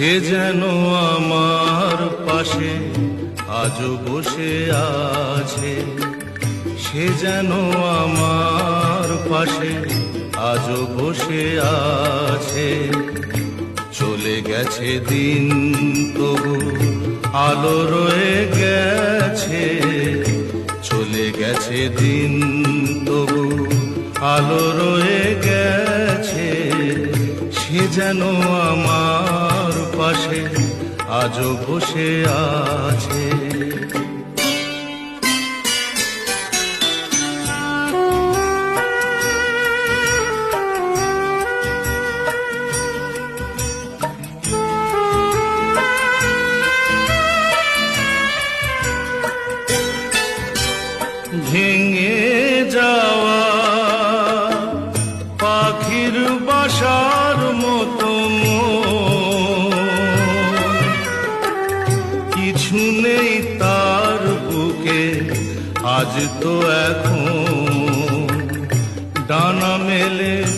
সে যেন আমার পাশে আজও বসে আছে, সে যেন আমার পাশে আজও বসে আছে। চলে গেছে দিন তবু আলো রয়ে গেছে, চলে গেছে দিন তবু আলো রয়ে গেছে। সে যেন আমার পাশে আজও বসে আছে। ভেঙে যাওয়া পাখির বাসার মতো কিছু নেই তার বুকে আজ তো এখন ডানা মেলে